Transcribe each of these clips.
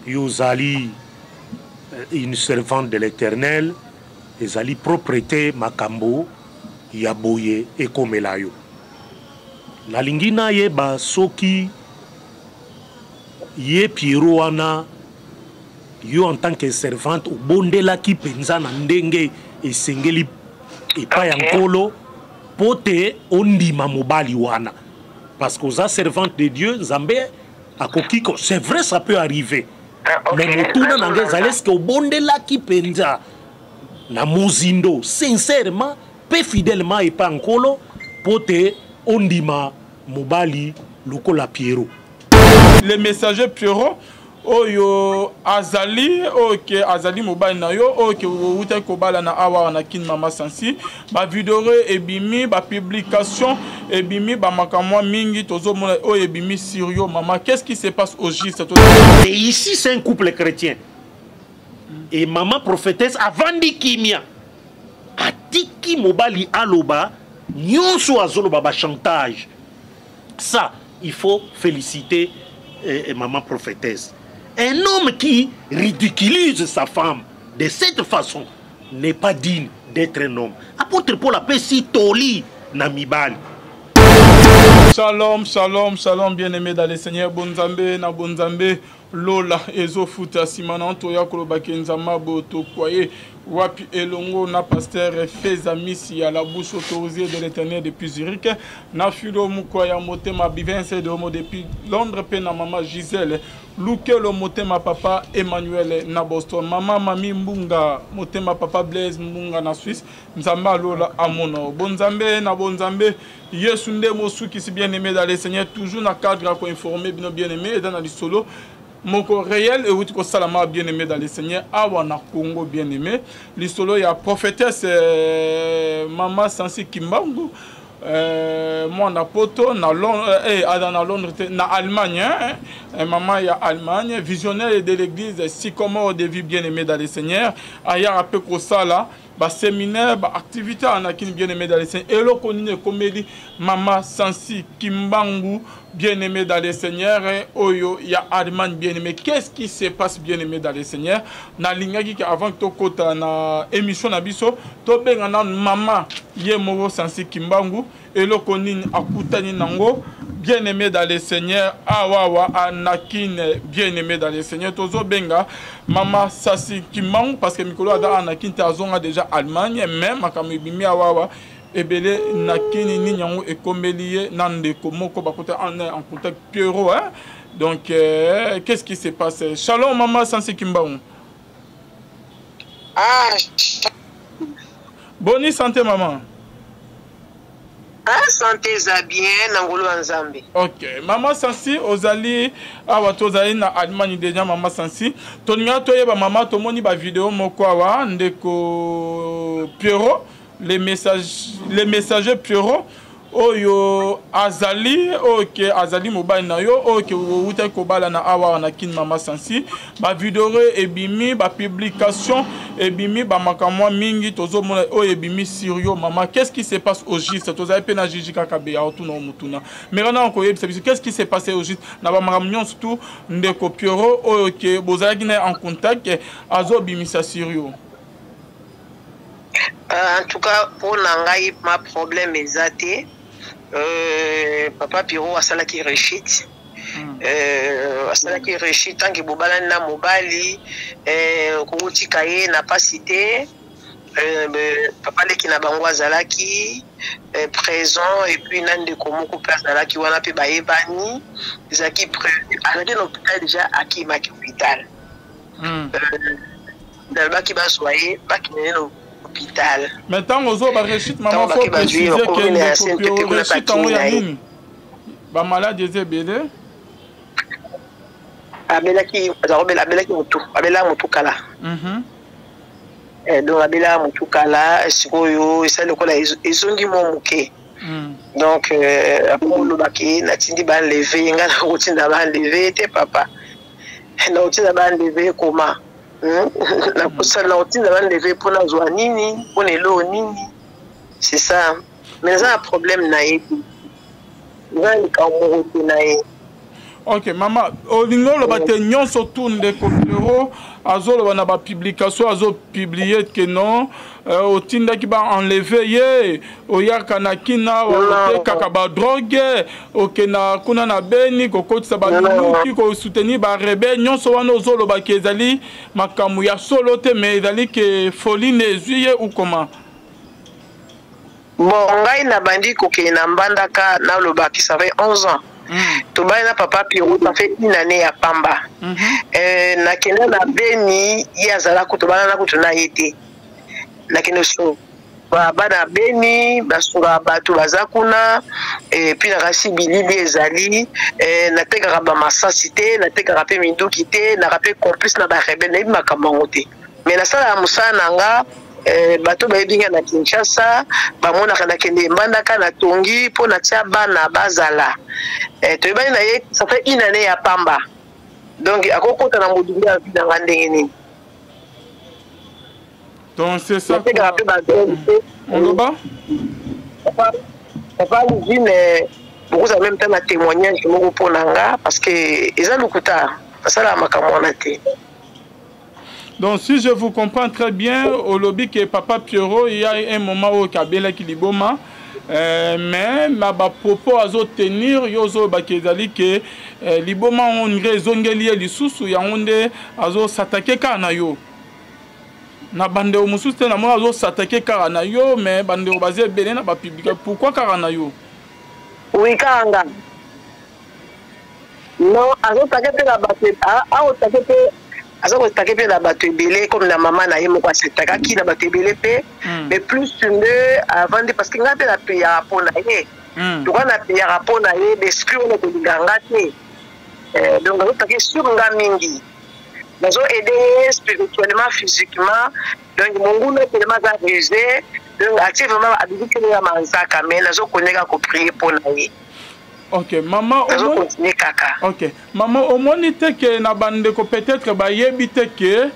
Yozali, une servante de l'Éternel, ezali propriété makambo yaboye ekomelayo. La lingina yeba soki ye Pierrot wana yo en tant que servante ou bondela ki penza na ndenge esengeli epa ya nkolo pote ondima mobali wana. Parce que aux servante de Dieu, Zambé akokiko, c'est vrai ça peut arriver. Mais mutuna nange zaleske o bondela ki penza na muzindo sincèrement peu fidèlement epa nkolo pote ondima mobali lokola Pierrot. Les messagers Pierrot oyo azali oke azali mobile na yo oke uta kobala na awa na kin mama sansi ba vidéo ebimi ba publication ebimi ba makamwa mingi tozo mona o ebimi sur yo mama. Qu'est-ce qui se passe au juste? Et ici c'est un couple chrétien et maman prophétesse avant di kimia atiki mobali aloba nyonso azoloba ba chantage. Ça il faut féliciter maman prophétesse. Un homme qui ridiculise sa femme de cette façon n'est pas digne d'être un homme. Apôtre Paul appelle si toli namibali. Shalom, shalom, shalom, bien-aimé dans le Seigneur. Bonzambe, na bonzambe, Lola, Ezo Futa, Simananto, Yakolo Bakenzama, Boto, Kwaye, Wapi Elongo, na pasteur Feza Missi, à la bouche autorisée de l'Éternel depuis Zurich, na Fudo Mukwaya, Motema, Bivince de Homo depuis Londres, Pena, Maman Gisèle, Lukelo, Motema, Papa Emmanuel, na Boston, Maman, Mami Mbunga, Motema, Papa Blaise Mbunga, na Suisse, Nzamba, Lola, Amono, Bonzambe, na Bonzambe, Yesunde Mosu qui s'est bien aimé dans les Seigneurs, toujours dans le cadre à informer, bien aimé, et dans les solos. Mon corps réel et Outiko Salama bien aimé dans les Seigneurs, Awana Congo bien aimé. Les solos, il y a prophétesse Maman Sansi Kimbangu. Moi, na Poto, na Londres, na Allemagne, maman, il y a Allemagne, visionnaire de l'église, Sycomore de vie bien aimé dans les Seigneurs, Aya Apeko Sala, ba séminaire, ba activité en akin bien aimé dans les Seigneurs, et le connu comédie, Maman Sansi Kimbangu, bien aimé dans les Seigneurs, Oyo, il y a Allemagne bien aimé. Qu'est-ce qui se passe bien aimé dans les Seigneurs? Na lingaki avant que tu kota na émission na biso, to benga maman Yemoro Sansi Kimbangu, et le connu akutani nango, bien aimé dans les Seigneurs, Awawa Anakin, bien aimé dans les Seigneurs, Tozo Benga, Maman Sansi Kimbangu, parce que Mikolo Ada Anakin Tazonga déjà Allemagne, même à Kamibimi Awawa. Ebele nakini ni nyango ekomelie nande komoko bakota en contact Pierrot hein. Donc qu'est-ce qui s'est passé? Shalom maman Sansi Kimbangu. Ah. Bonne santé maman. Ah santé za bien nangolo nzambe. OK, maman Sansi ozali awa tozali na Allemagne déjà maman Sansi. Toninga toyeba maman tomoni ba vidéo moko awa ndeko Pierrot. Les messagers Pierrot oyo azali ok azali mobile na yo ok uta kobala na awa na kin mama Sansi ba vidéo ebimi ba publication ebimi ba makamwa mingi tozo mona o ebimi sur yo maman. Qu'est-ce qui se passe au juste? Toza pena jiji kakabe ya otuna mutuna merana onko yebisa biso qu'est-ce qui s'est passé au juste na ba makamnyon surtout ndeko Pierrot ok bozalaki na en contact azo bimisa sur yo. En tout cas, pour Nangaï, ma problème est zaté. Papa Pierrot a sala qui réchite. A sala qui réchite tant que Bobala na mobali, Kouti Kaye n'a pas cité. Papa Leki na bangwa zalaki présent et puis Nande Komoko place zalaki wana pe baebani. Zaki prévu. L'hôpital déjà à qui ma hôpital. Dans le baki ba soyer, baki neno. Maintenant, aux autres, réussite, maman, faut préciser que réussite en yanini. Ba malade des bébés. Abelaki, abelaki mutu, abela mutu kala. Donc abela mutu kala, sikoyo, ça le kola ezongi mo muke. Donc après le baki, natindi ba lever, ngana routine ba lever, te papa. Na routine ba lever comment? La routine va lever pour la joie nini, pour les lots nini. C'est ça. Mais ça un problème naïf. Ok, maman, olingo lo bate nyonso tourne ko Pierrot azolo wana ba publication azo publier que non otinda ki ba enlever ye oyaka na kina o kaka ba drogue okena kuna na beni ko kotisa ba luki ko soutenir ba rebelle nyonso wana ozolo ba kezali makamu ya solo te mais ezali que folie nezuye ou comment? Bon, ngai na bandi ko ke na mbandaka na loba ki ça fait 11 ans. Toba na papa Pierrot ça fait une année à Pamba. Na kena na beni yazala ko toba na ko tuna yete. Na kena so ba na beni basunga batu bazakuna et puis na kasi bilili ezali na teka ba masasité na teka rapé minduki te na rapé complice na ba rebelle na makambo te. Mais na sala musana nga bato bayebinga na Kinshasa bamonaka na kende mbandaka na tongi po na tia bana bazala toyebani na ye ça fait une année ya Pamba donc akokota na modungu ya vida nga ndenge nini donc c'est ça on loba papa l'usine beaucoup ça même temps na témoignage moko pona nga parce que eza lukuta pasala makambo na te. Donc, si je vous comprends très bien, au lobby que Papa Pierrot, il y a un moment où Kabela qui liboma, mais ma propos à tenir, yozo bakezali que liboma on rezongeli lisusu ya onde azo s'attaquer kana yo. Na bande o mususte na mo azo s'attaquer kana yo, mais bande o basé belé na ba public. Pourquoi kana yo? Oui, kanga. Non, azo t'attaquer la batte, a o t'attaquer azo ko take pe na bato ebele comme na maman na ye moko asetaka ki na bato ebele pe mais plus de avant de parce que nga pe na pe ya rapport na ye donc na pe ya rapport na ye d'esprit on ko linganga te donc azo take sur nga mingi bazo aider spirituellement physiquement donc mon goût est tellement réalisé donc atie vraiment habitué que ya manzaka mais nazo koneka ko prier pour na ye. Ok, maman, ok, maman, au moins, que na bande ko peut-être ba yebite que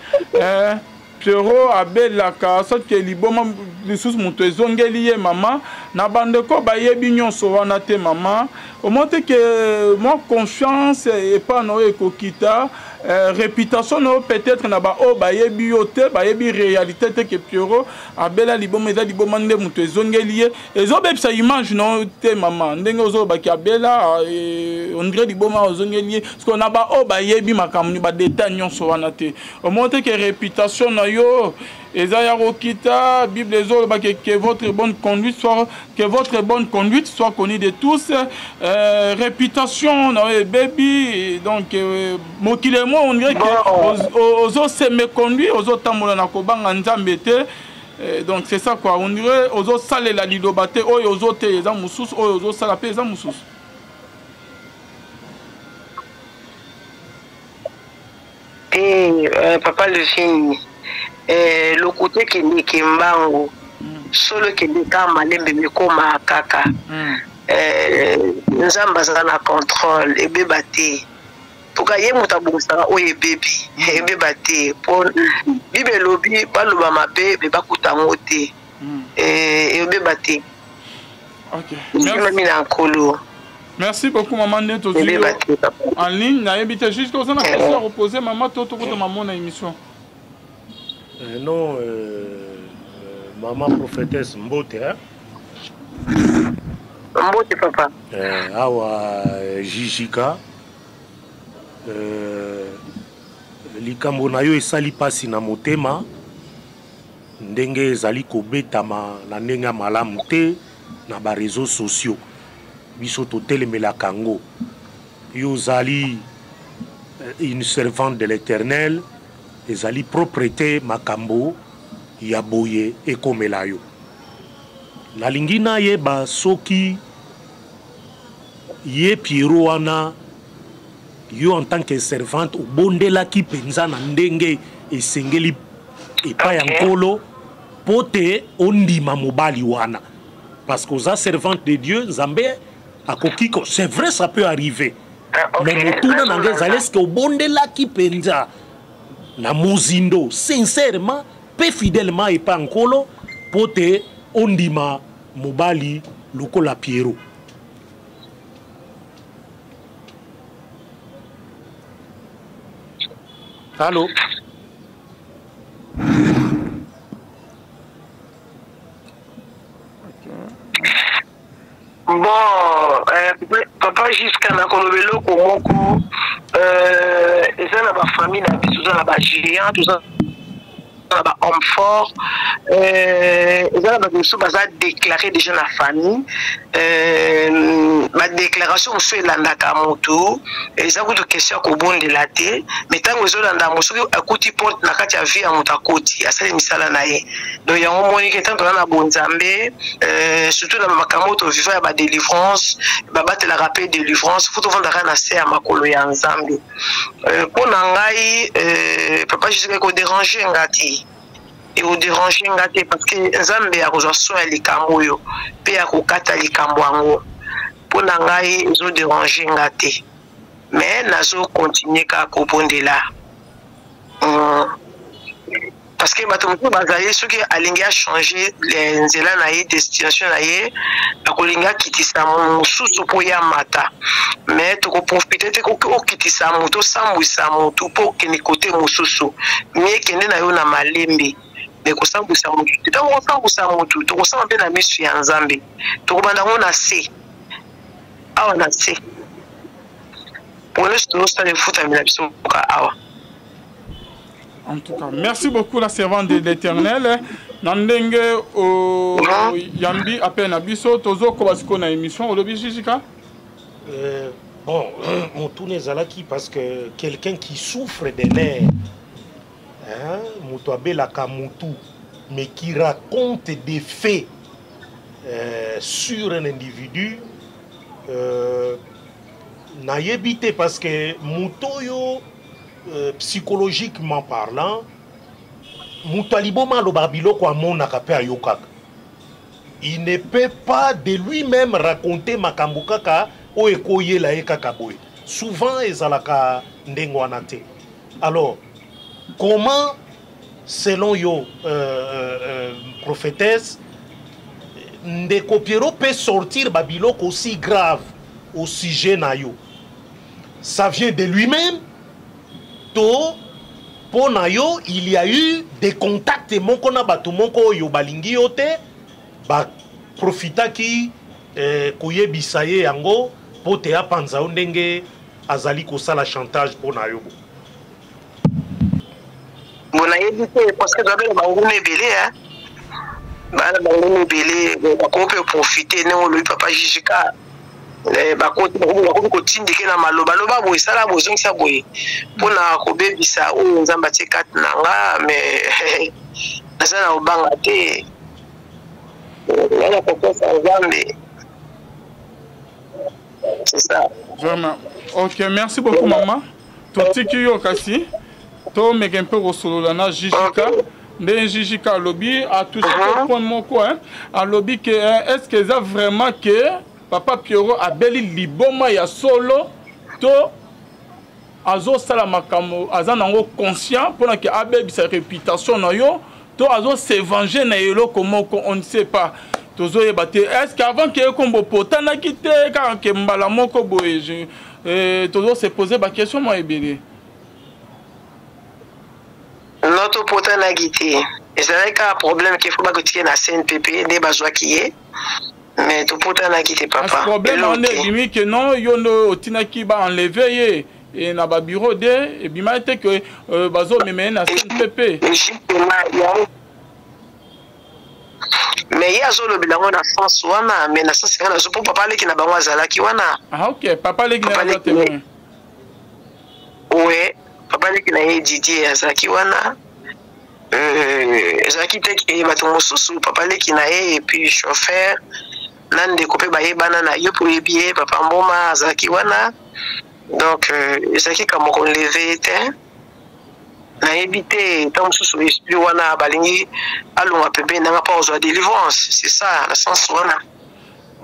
Pierrot abela ka sorte que liboma lisusu muto ezongeli ye maman na bande ko ba yebi nyonso wana te maman au moins que moi confiance et pas no ekokita réputation no peut-être na ba o ba yebi yote ba yebi réalité te que Pierrot abela liboma eza liboma nde muto ezongeli ye ezobebisa image no te maman ndenge ozo ba ki abela on dirait liboma ozongeli ye parce qu'on a ba o ba yebi makamni ba détail nyonso wana te au moins que réputation na yo Ezaya Rokita Bible que votre bonne conduite soit connue de tous réputation baby donc mokile mo on dirait que ozo se me conduire ozo tamola na kobanga nzambe te donc c'est ça quoi on dirait ozo sale la lidobate oyo ozo te eza mususu oyo ozo sala pe eza mususu. Papa le film le côté qui n'est qu'imbango solo qui n'est qu'un malembe me koma kaka nzamba za na contrôle et bébate pour gagner mutabungisa oye baby et bébate pour bibe lobby baloba mabe be bakutango te et bébate. OK. Merci beaucoup maman Neto en ligne na yebite juste qu'on a question à reposer maman toto ko maman na émission. Non, maman prophétesse Mbote, hein? Mbote, papa. Awa Jijika. Likambo na yo esali pasi na motema. Ndenge ezali kobetama na ndenge malamu te na ba réseaux sociaux. Biso totelemela kango. Yo zali une servante de l'Éternel. Ezali propreté makambo ya boye ekomela yo nalingi na yeba soki ye Pierrot wana yo en tant que servante obondelaki penza na ndenge esengeli epai ya nkolo pote ondima mobali wana parce que oza servante de Dieu Nzambe akoki ko c'est vrai ça peut arriver mais motuna nanga ezali eske obondelaki penza na muzindo sincèrement peu fidèlement et pas nkolo pote ondima mobali lokola Pierrot. Allô? Bon, papa jusqu'à na kolobelo komoko eza na ba famille na biso na ba géant tout ça ba homme fort eza na biso baza déclaré déjà la famille ma déclaration mosu elandaka moto eza kutu question kobondela te mais ntango ezolanda mo soki akuti porte na kati ya vie ya moto akoti asali misala na ye donc yango moniki ntango toza na bonzambe surtout na makambo toviva ya badélivrance babatelaka mpe délivrance fo tovandaka na se ya makolo ya nzambe mpo na ngai papa jusika ekoderange nga te ekodérange nga te parce que nzambe akozwa so ya likambo oyo mpe akokata likambo yango mpo na ngai ezoderange nga te mais nazokontinue kaka kobondela parce que bato mosusu bazali soki alingi achange nzela na ye destination na ye akolingi akitisa mosusu mpo ya mata mais tokoprofite te okitisa moto osambwisa motu mpo okende kote mosusu mie ekende na yo na malembe me kosambwisa motu te ntango kosambwisa motu tokosamba mpe na miso ya nzambe tokobanda ngo na se awa na se pone tozosala efutami na biso moka awa. En tout cas, merci beaucoup la servante de l'Éternel. Nandenge o yambi appel na biso tozo ko basiko na émission olobi jijika. Bon, on tourne zalaki parce que quelqu'un qui souffre des nerfs, hein, Moutouabe Lakamutu, mais qui raconte des faits sur un individu, n'a évité parce que Moutoyo, psychologiquement parlant, Moutaliboma lo babilo kwa mona kape ayokaka. Il ne peut pas de lui-même raconter makambukaka o ekoye la ekaka boy. Souvent ezalaka ndengwana te. Alors, comment, selon yo prophétesse, Ndeko Piero peut sortir babiloko aussi grave au sujet na yo? Ça vient de lui-même. Pour Nayo, il y a eu des contacts moko na bato moko yo balingi yote ba profita ki koye bisaye yango pote ya panza ndenge azali ko sala chantage pour Nayo. Bon ayebi te parce que doit ba ngome belé hein. Ba ngome belé ba ko peut profiter ne le papa Jijika bakoti kotindike na maloba loba boye sala bozongisa boye mpona kobebisa oyo nzambe atie kati na nga mais naza na obanga te yana kokosa nzambe c'est ça vraiment. Ok, merci beaucoup maman totiki yo kasi to meke mpe kosolola na Jijika nde Jijika alobi atouché point moko hein alobi que est-ce que ça vraiment que Papa Piero abeli liboma ya solo to azo sala makambo azanango conscient pona ke abebi sa réputation na yo to azo se venger na yelo comment on ne sait pas tozo yebate est-ce qu'avant que kombo potana kite ka ke mbala moko boye tozo se poser ba question mo ebele notre potana kite et c'est un problème qu'il faut pas que tu aies na CNPP des bazwa qui est. Mais tout pour t'en quitter papa. Le problème on est limite que non yono otinaki ba enlever et na ba bureau de et bima était que bazo meme na CNPP. Mais il y a zo le bilan na France wana mais na ça c'est na zo pour papa leki na bango azalaki wana. Ah OK, papa leki na témoin. Ouais, papa leki na Didier azalaki wana. Ezalaki te ki bato mosusu papa leki na ye et puis chauffeur nande kopé ba yebana na yo pour yebier papa mboma azaki wana donc ezaki comme on lever te na éviter tant sous esprit wana balingi alonga pembe na pas aux délivrance c'est ça la sens wana.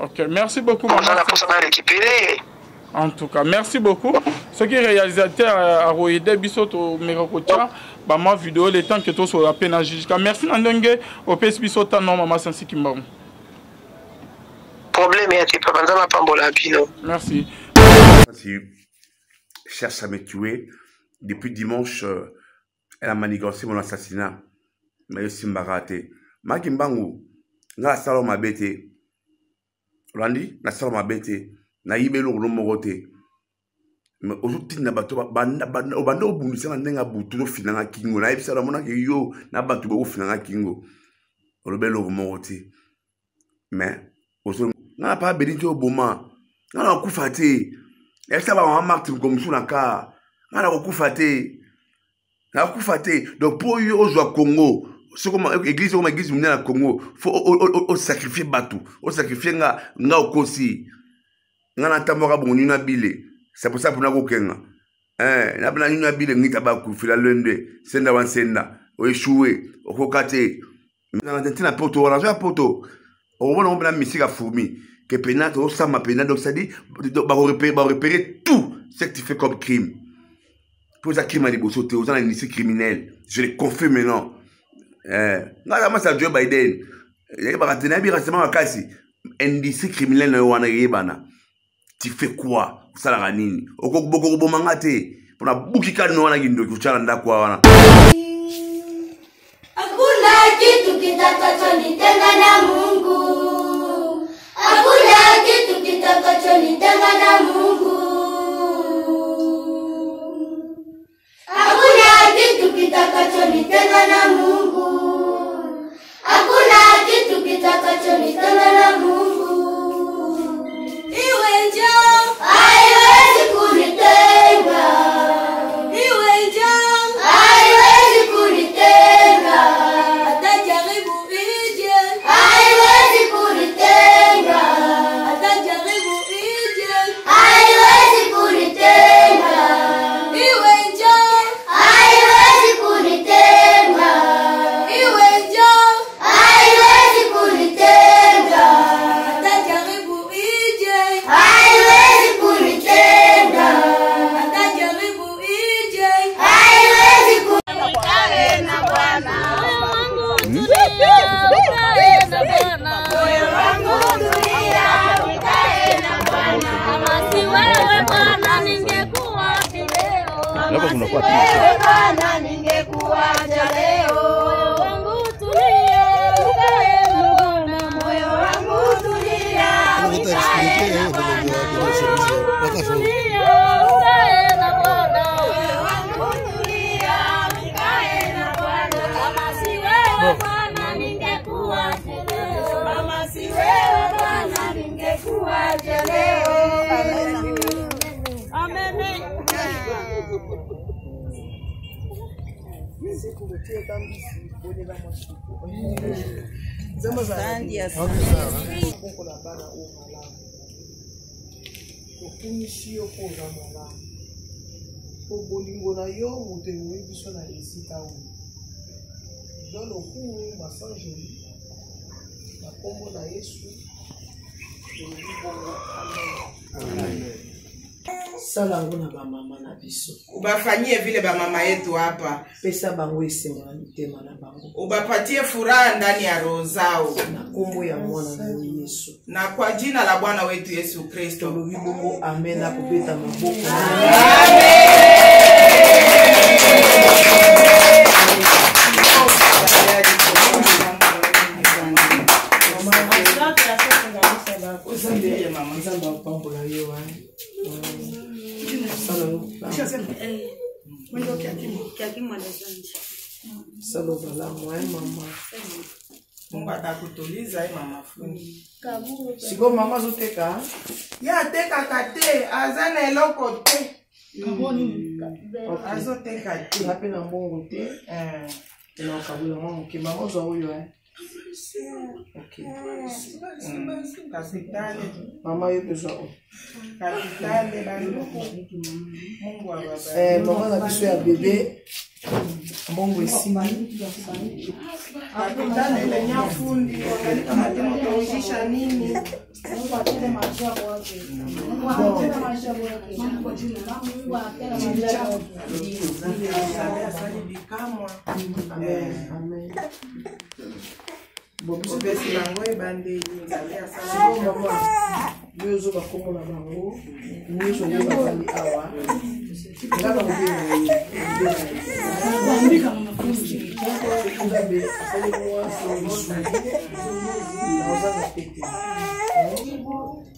OK, merci beaucoup maman. Pour ça récupérer. En tout cas, merci beaucoup. Ce qui est réalisateur à Roïde Bisoto Merokotia, bah ma vidéo les temps que tout sur la peine à Jijika. Merci Nandenge au PS Bisota non maman Sansi Kimbaum. Problème est pas pendant la pambola pilo. Merci. Cherche à me tuer depuis dimanche elle a manigancé mon assassinat. Mais je suis raté. Maki Mbangu, na salo ma bête. Randi, na salo ma bête. Na yibelo no morote. Mais aujourd'hui na bato banda obanda obundisa na ndenga butu no finanga kingo. Na yebisa mona ke yo na bato bo finanga kingo. Olobelo morote. Mais ozo na pas bénito oboma. Na kufate. Elle ça va en marque comme sous la car. Na kufate. Na kufate. Donc pour yo au Congo, c'est comme église na Congo, faut sacrifier batou, au sacrifier nga okosi. Nga na tamboka boni na bile. C'est pour ça pour na kokenga. Na bana na bile ngita ba ku fila lende, senda wan senda, o échoué, o kokate. Na ntina poto wala so poto. O bona on bana misika fourmi. Que pénate au sama pénate donc ça dit ba repérer tout ce que tu fais comme crime. Pour ça crime à liboso te aux initiés criminels. Je les confirme maintenant. Moi ça Joe Biden. Il va retenir bien récemment à Kassi. Indice criminel na wana yebana. Tu fais quoi? Ça la ranini. Oko boko bomangate. Pour na bukika no wana gindo kuchala ndakwa wana. Hakuna kitu kitakachonitenga na Mungu. Hakuna kitu kitakachonitenga na Mungu. Hakuna kitu kitakachonitenga na Mungu. Hakuna kitu kitakachonitenga na Mungu. Iwe njaa haiwezi kunitenga. Iwe njaa haiwezi kunitenga. Hata jaribu ije haiwezi kunitenga. Hata jaribu ije haiwezi kunitenga. Iwe njaa haiwezi kunitenga. Iwe njaa haiwezi kunitenga. Hata jaribu ije haiwezi kunitenga. Hata jaribu ije haiwezi kunitenga. Na Bwana moyo wangu tulia, ukae na Bwana. Kama si wewe Bwana ningekuwapi leo? Kama si wewe Bwana ningekuwacha leo? Moyo wangu tulia, ukae na Bwana. Moyo wangu tulia, ukae na Bwana. Moyo wangu tulia, ukae na Bwana. Moyo wangu tulia, ukae na Bwana. Kama si wewe Bwana ningekuwacha leo? Kama si wewe Bwana ningekuwacha leo? Amen. Salango na ba mama na biso. Ubafanyie vile ba mama yetu hapa. Pesa bango esengo na mitema na bango. Ubapatie furaha ndani ya roho zao. Na kombo ya mwana na Yesu. Na kwa jina la Bwana wetu Yesu Kristo. Tolobi bongo amen na kupeta maboko. Salo bala mwa mama. Mungu atakutuliza mama fundi. Siko mama zoteka. Ya teka kate azana eloko te. Azoteka te. Hape na mbongo te. Na kabula mama ke mama zo oyo Okay. Kapitale. Mama yo bezo. Kapitale bali. Mungu wa baba. Mama na biso ya bébé. Mbongo esimi. Kapitale ile nyafundi wakalika matemo kuonyesha nini? Mungu atende maisha yake. Mungu atende maisha yake. Mungu atende maisha yake. Amen. Amen. Bobiso besi bango ebande nzambe asala mama yozo bakomo na bango nyonso nde babandi awa nga bango nzambe asali naozanga pete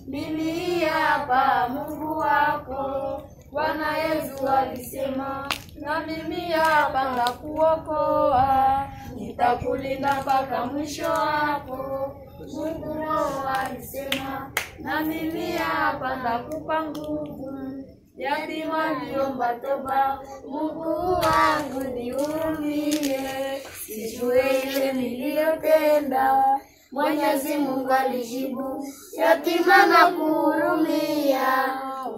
Lilia pa Mungu wako, Bwana Yesu alisema, na mimi hapa nakuokoa, nitakulinda mpaka mwisho wako. Mungu wao alisema, na mimi hapa nakupa nguvu, yatima niomba toba, Mungu wangu nihurumie, sijue ile niliyotenda. Mwenyezi Mungu alijibu, yatima na kuhurumia,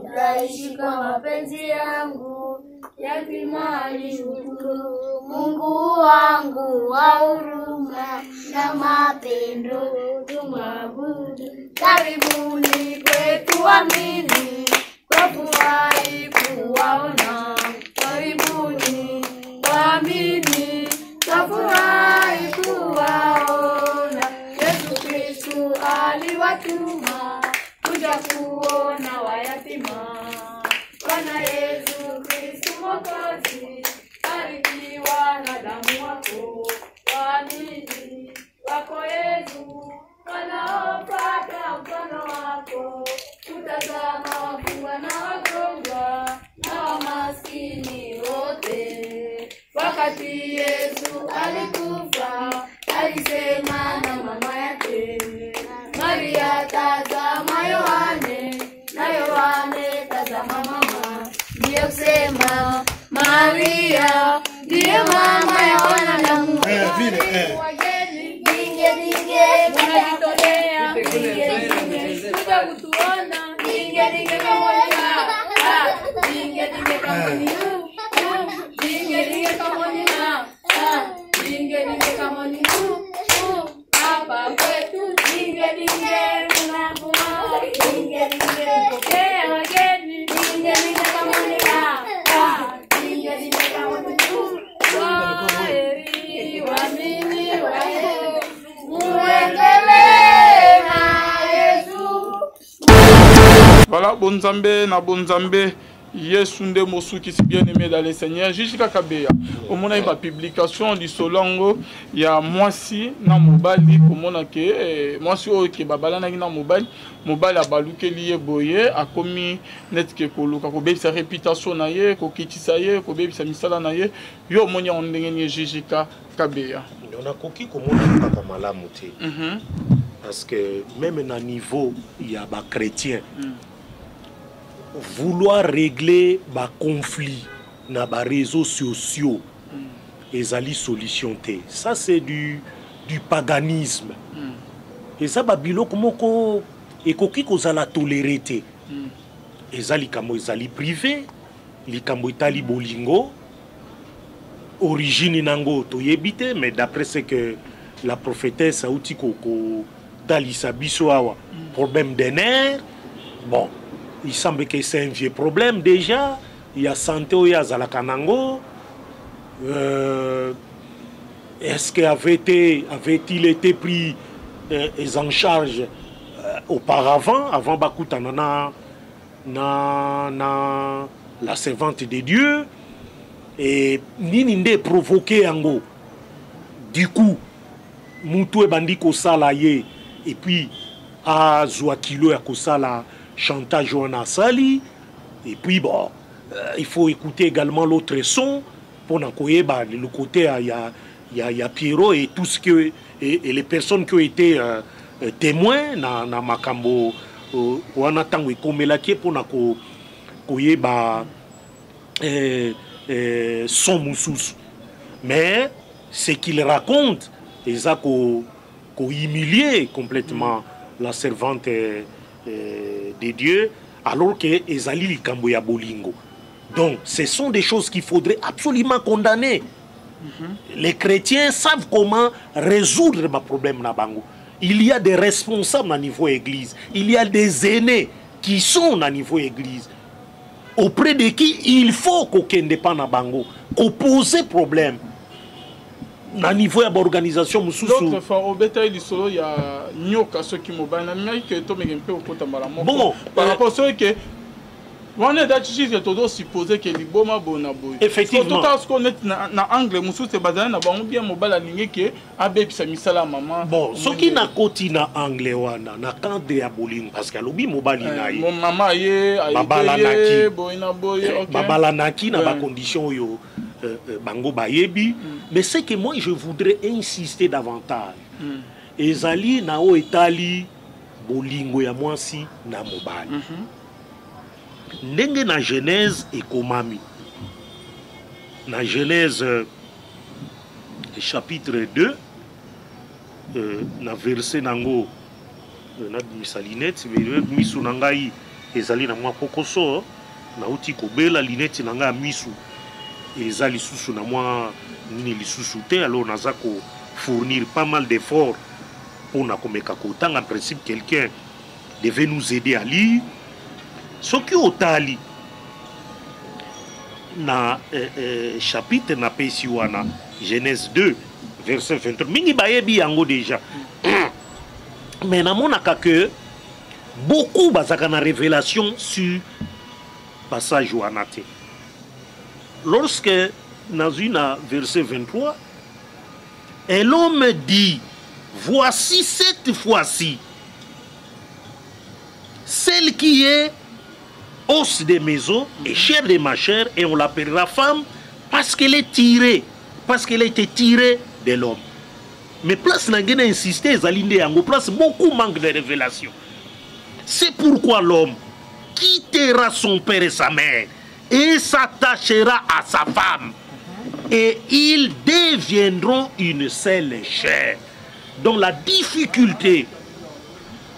utaishi kwa mapenzi yangu. Yatima alishukuru, Mungu wangu wa huruma na mapendo tumwabudu. Karibuni kwetu amini, kwa kufurahi kuwaona. Karibuni amini, kwa furahi kuwaona. Yesu Kristu aliwatuma kuja kuona wayatima. Bwana Yesu Kristu Mwokozi, barikiwa na damu wako. Waamini wako Yesu wanaopata mkono wako, kutazama wafungwa na wagonjwa na wamaskini wote. Wakati Yesu alikufa, alisema na mama yake Maria, tazama Yohane, na Yohane tazama mama. Ndiyo kusema Maria ndiye mama ya wanadamu. Wageni dinge wanajitolea, dinge kuja kutuona, dinge kama dinge kama ni dinge kama ni dinge kama ni hapa kwetu dinge tunakuwa dinge pokea wageni dinge kama ni dinge kama ni waamini wao muendelee na Yesu. Voilà, bonzambe na bonzambe. Yesu nde mosukisi bien-aimé dans le Seigneur. Jusqu'à Kabeya. Au moment de ma publication du Solongo, il y a Mwasi na mobali. Au moment que Mwasi oke babala na na mobali, mobali abaluke liye boye, a commis net ke koluka ko bebi sa réputation na ye, ko kitisa ye, ko bebi sa misala na ye. Yo monya ondenge ni Jusqu'à Kabeya. On a koki komona kaka malamu te. Parce que même na niveau il y a ba chrétien. Vouloir régler ba conflit na ba réseaux sociaux ezali solution te. Ça c'est du paganisme. Et ça babilo komoko ekoki kozala toléré te. Ezali kamo ezali privé, likambo etali bolingo. Origine nango toyebi te, mais d'après ce que la prophétesse auti koko dalisa biso awa, problème des nerfs. Bon, il semble que c'est un vieux problème déjà. Il y a santé ou il y a Zalakanango. Est-ce avait-il été pris en charge auparavant, avant Bakuta na la servante de Dieu? Et Nininde provoqué Ango. Du coup, Moutou et Bandiko Salaye, et puis à Zouakilo et Kosala chantage Joana Sali. Et puis bon, il faut écouter également l'autre son pour n'akoyer le côté il y a Pierrot et tout ce que et les personnes qui ont été témoins na makambo wana tango ikomelaki pour n'ako koyeba son mousous. Mais ce qu'il raconte, ils ont humilié complètement la servante de Dieu, alors que Ezali likambo ya bolingo. Donc, ce sont des choses qu'il faudrait absolument condamner. Les chrétiens savent comment résoudre les problèmes na bango. Il y a des responsables à niveau église. Il y a des aînés qui sont à niveau église, auprès de qui il faut qu'aucun dépend na bango, qu'opposer problème. na niveau ya organisation mususu l'autre fois au bétail du solo il y a nyoka ceux qui mobile na mike to me peu ko tambala moko bon par rapport à ce que on est d'ailleurs que todo supposer que liboma bona boy effectivement tout ce qu'on est na angle mususu c'est bazana na bango bien mobile alingi ke abebisa misala maman bon ce qui na koti na angle wana na cadre ya bolingo parce que lobi mobile na ye mon maman ye babalanaki boyina boy OK babalanaki na ba condition yo bango bayebi mais c'est que moi je voudrais insister davantage ezali na o etali bolingo ya mwasi na mobali ndenge na Genèse ekomami na Genèse chapitre 2 na verset nango na misalinete misu na ngai ezali na mwa pokoso nauti kobela lineti na ngai misu eza lisusu na mwa nini lisusu te alors naza ko fournir pas mal d'efforts pour na komeka kotanga en principe quelqu'un devait nous aider à lire ce qui otali na chapitre na pesi wana Genèse 2 verset 23 mingi bayebi yango déjà mais namonaka que beaucoup bazaka na révélation sur passage wana te lorsque dans une verset 23 et l'homme dit voici cette fois-ci celle qui est os de mes os et chair de ma chair et on l'appellera femme parce qu'elle est tirée parce qu'elle a été tirée de l'homme mais place n'a insisté zalinde yango place beaucoup manque de révélation c'est pourquoi l'homme quittera son père et sa mère et s'attachera à sa femme et ils deviendront une seule chair. Donc la difficulté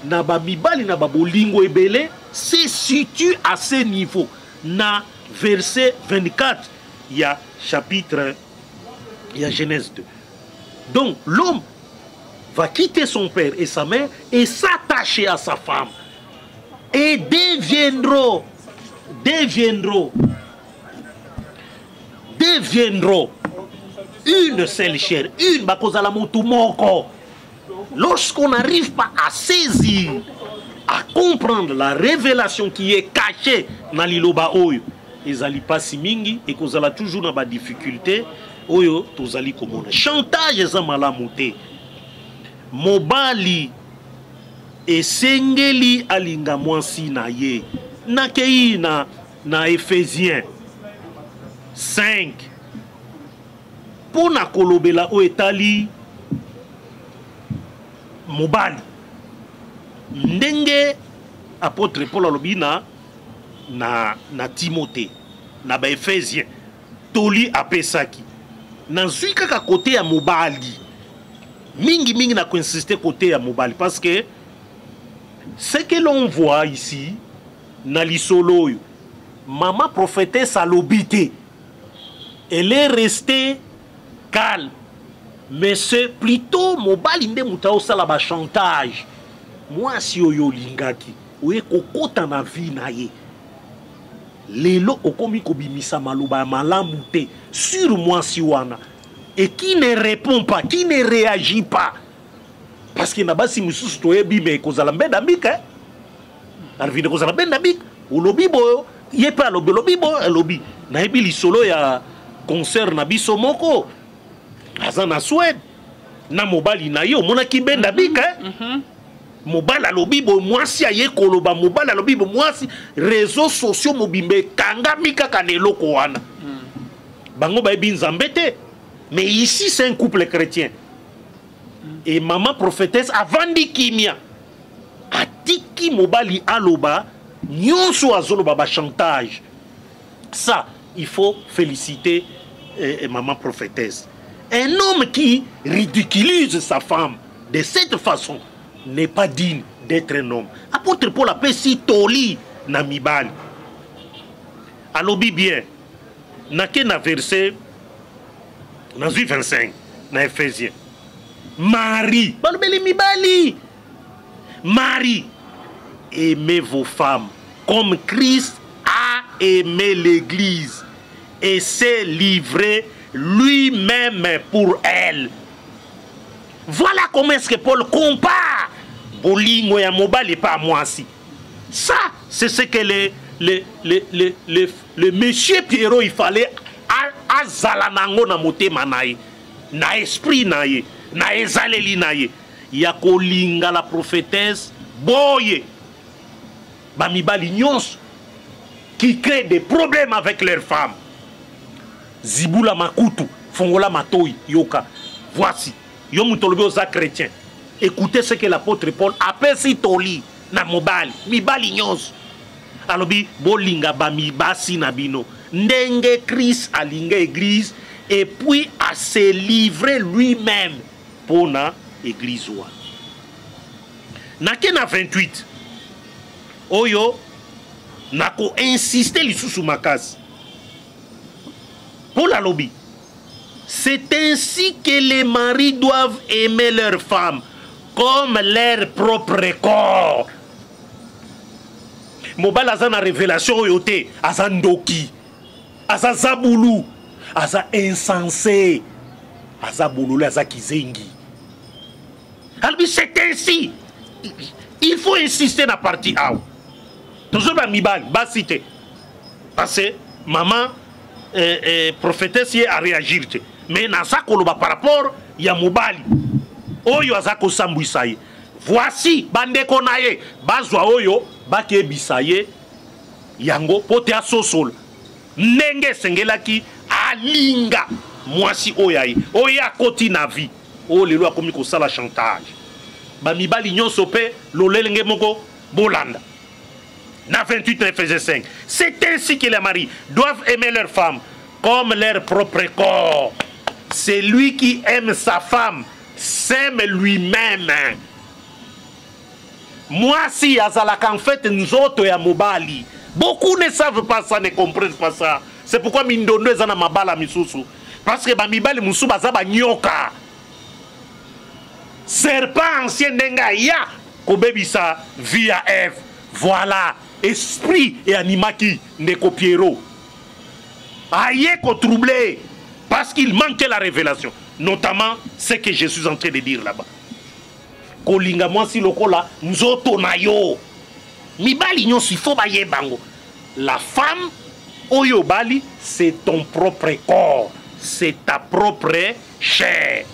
na ba mibali na ba bolingo ebele se situe à ce niveau. Na verset 24 il y a chapitre il y a Genèse 2. Donc l'homme va quitter son père et sa mère et s'attacher à sa femme et deviendront une seule chair, une bakozala mutu moko. Lorsqu'on n'arrive pas à saisir, à comprendre la révélation qui est cachée dans liloba oyo, ezali pasi mingi et kozala toujours na ba difficulté oyo tozali komona. Chantage eza malamu te. Mobali esengeli alinga mwasi na ye. Nakei na Ephésiens 5 pour na kolobela o etali mobali ndenge apôtre Paul alobi na Timothée na ba Ephésiens toli apesaki nazwi kaka côté ya mobali mingi na insister côté ya mobali parce que ce que l'on voit ici na lisolo oyo maman prophétesse alobité elle est restée calme mais c'est plutôt mobali nde muta osala ba chantage mwasi oyo lingaki oye kokota na vie na ye lelo okomi kobimisa maloba malamu te sur mwasi wana et qui ne répond pas qui ne réagit pas parce que na basi mususu toyebi me kozala mbeda mbika arvine kozala mbeda mbika ulobi boyo yepe alobi lobi boyo alobi na yebi lisolo ya concert na biso moko aza na Suède na mobali na ye omonaki mbenda mbika mobali alobi boyo mwasi aye koloba mobali alobi boyo mwasi réseaux sociaux mobimbe kangami kaka na eloko wana bango bayebi nzambe te mais ici c'est un couple chrétien et maman prophétesse avandi kimia atiki mobali aloba nyonso azoloba ba chantage. Ça il faut féliciter maman prophétesse. Un homme qui ridiculise sa femme de cette façon n'est pas digne d'être un homme. Apôtre Paul appelle si toli na mibali alobi bien nake na verset na 25 na Ephésiens Marie, Marie, aimez vos femmes comme Christ a aimé l'église et s'est livré lui-même pour elle. Voilà comment est-ce que Paul compare bolingo ya mobali pas moi si. Ça, c'est ce que le monsieur Pierrot il fallait azala nango na motema naye, na esprit naye, na ezaleli naye. Ya kolinga la prophétesse boye bamibali nyonso qui crée des problèmes avec leurs femmes. Zibula makutu, fongola matoi, yoka. Voici, yo mutolobi oza chrétien. Écoutez ce que l'apôtre Paul appelle si toli na mobali, mibali nyonso. Alobi bolinga bamibasi na bino. Ndenge Christ alinga église et puis à se livrer lui-même pour na église wa. Nakena 28. Oyo nako insister lisusu makasi. Pour la lobby, c'est ainsi que les maris doivent aimer leurs femmes comme leur propre corps. Mobile aza na révélation yote, aza ndoki, aza zabulu, aza insensé, aza boulou, aza kizengi. Alors c'est ainsi. Il faut insister dans la partie A. Toujours dans Mibal, bas cité. Parce que maman, prophétesse a réagi. Mais dans ça, par rapport, il y a Mobali. Oyo azako sambuisaye. Voici, bande konaye, bazwa oyo, bake bisaye, yango, pote asosol. Nenge sengelaki, alinga, mwasi oyaye. Oya koti na vie. Oh, les lois comme ça la chantage. Bamibali nyonso pe, lolelenge moko, bolanda. Na 28 Ephésiens 5. C'est ainsi que les maris doivent aimer leur femme comme leur propre corps. Celui qui aime sa femme s'aime lui-même. Moi, si azalaka en fait nzoto ya mobali. Beaucoup ne savent pas ça, ne comprennent pas ça. C'est pourquoi mindondo ezana mabala misusu. Parce que bamibali musu bazaba nyoka. Serpent ancien denga ya kobebisa via Ève. Voilà. Esprit et animaki ne copiero. Aïe ko troublé parce qu'il manquait la révélation, notamment ce que je suis en train de dire là-bas. Kolinga mwasi lokola nzoto na yo. Mibali nyonso faut baye bango. La femme oyo bali c'est ton propre corps, c'est ta propre chair.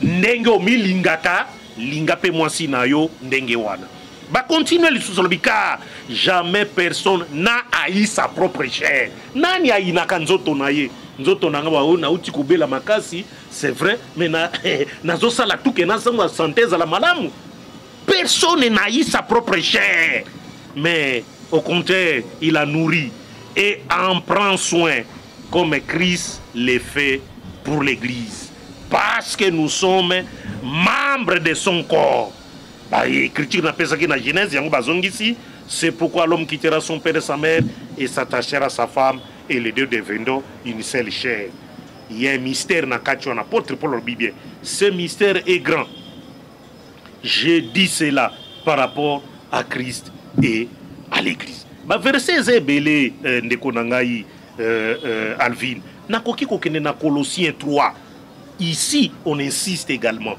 Ndenge omilingaka linga pe mwasi na yo ndenge wana. Bah continuez les sous-solobika. Jamais personne n'a haï sa propre chair. Nani haï na kanzoto na ye. Nzoto na ngaba na uti kubela makasi, c'est vrai, mais na zo sala tout que na sango synthèse la malamu. Personne n'a haï sa propre chair. Mais au contraire, il la nourrit et en prend soin comme Christ le fait pour l'église. Parce que nous sommes membres de son corps. Critique n'a pas ça qui na Genèse, c'est pourquoi l'homme quittera son père et sa mère et s'attachera à sa femme et les deux deviendront une seule chair. Il y a un mystère dans le apôtre Paul le Bible. Ce mystère est grand. Je dis cela par rapport à Christ et à l'église. Verset zebele ndeko nangai Alvin. Nakoki kokene na Colossiens 3. Ici, on insiste également.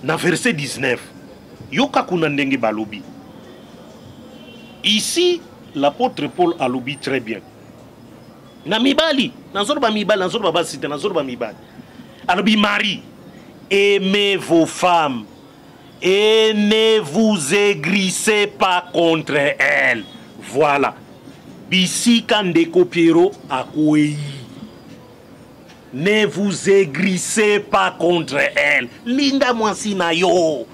Dans verset 19. Yoka kuna ndenge balobi. Ici, l'apôtre Paul a lobby très bien. Na mibali, nazorba mibali, nazorba basite, nazorba mibali. Alobi Marie, aimez vos femmes et ne vous aigrissez pas contre elles. Voilà. Bisi kandeko Piero akoei. Ne vous aigrissez pas contre elles. Linda mwasi na yo.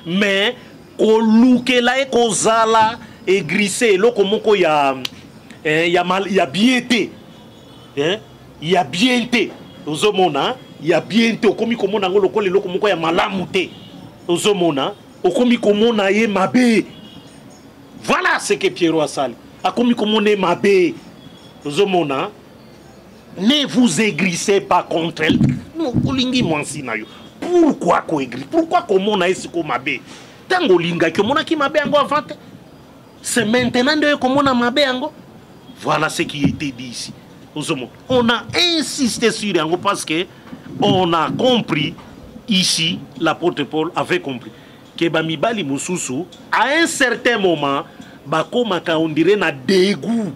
Mais kolukela e kozala aigrissé loko moko ya bienté. Ya bienté. Ozomona, ya bienté okomi komona ngo lokole loko moko ya malamu te. Ozomona, okomi komona ye mabe. Voilà ce que Pierrot a sali. Akomi komona mabe. Ozomona, ne vous aigrissez pas contre elle. Olingi mwansi na yo. Pourquoi ko aigri? Pourquoi komona esiko mabe? Tango linga ki mona ki mabe ango avant. C'est maintenant de komona mabe ango. Voilà ce qui était dit ici. On a insisté sur yango parce que on a compris ici, l'apôtre Paul avait compris que bamibali mususu à un certain moment bakomaka on dirait na dégoût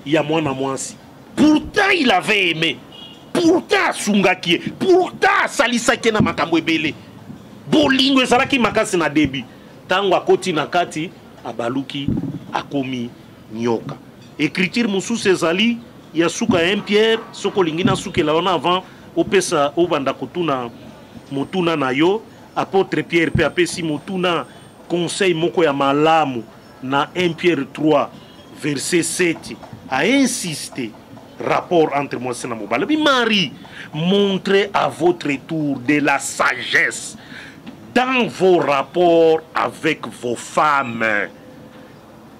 ya mwana mwasi. Pourtant il avait aimé. Pourtant sungaki, pourtant salisaki na makambo ebele. Bolingo ezalaki makasi na début. Tango akoti na kati abaluki akomi nyoka. Écriture mususu ezali ya suka 1 Pierre soko lingina suka la on avant opesa obanda kotuna motuna na yo apôtre Pierre pe apesi motuna conseil moko ya malamu na 1 Pierre 3 verset 7 a insisté rapport entre moi et Mobala. Marie, montrez à votre tour de la sagesse dans vos rapports avec vos femmes.